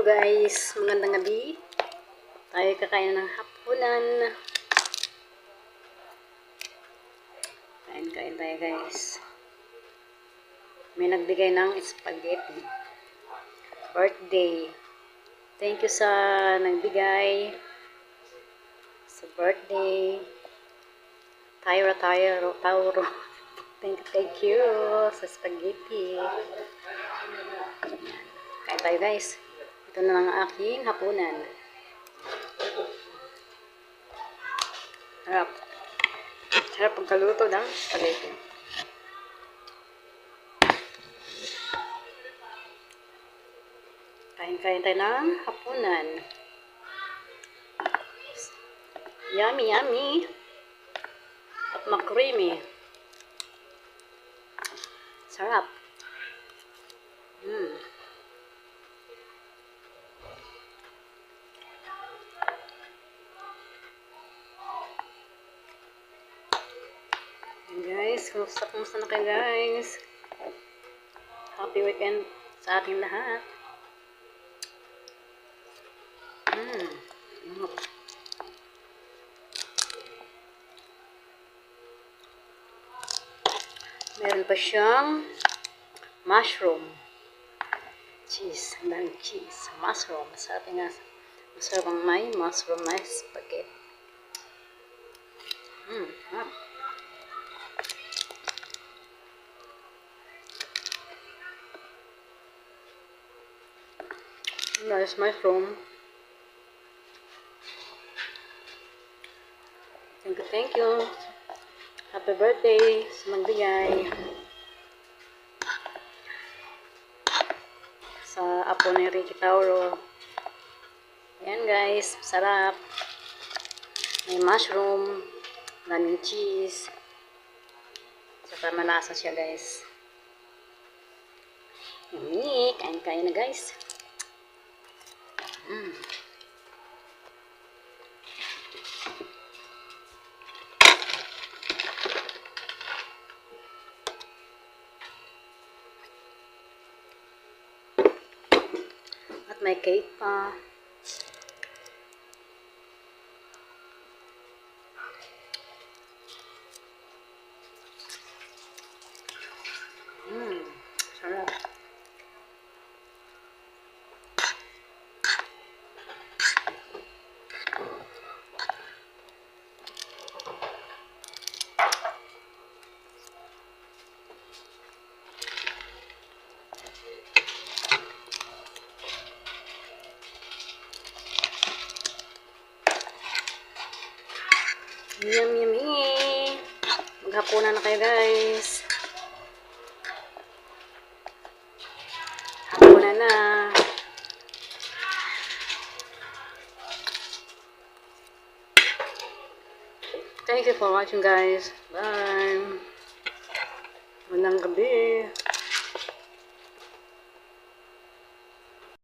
Hello guys, magandang gabi. Tayo kakain ng hapunan. Kain tayo guys. May nagbigay ng spaghetti. Birthday. Thank you sa nagbigay sa birthday. Tauro. Thank you sa spaghetti. Kain tayo guys. Ito na lang ang aking hapunan. Sarap pagkaluto ng spaghetti. Kain tayo ng hapunan. Yummy. At ma-creamy. Sarap. Guys, kumusta na kayo guys? Happy weekend sa ating lahat. Meron pa siyang mushroom. Cheese. Ang daming cheese. Mushroom. Masarap nga. Masarap ang may mushroom na spaghetti. Nice mushroom. Thank you. Happy birthday sa magbigay. Sa apo ni Ricky Tauro. Ayan guys, sarap. May mushroom, daming cheese. Saka malasa siya guys. Yummy, kain na guys. At may cake pa. Sarap. Yummy. Maghapunan na kayo guys. Hapunan na. Thank you for watching guys. Bye. Magandang gabi.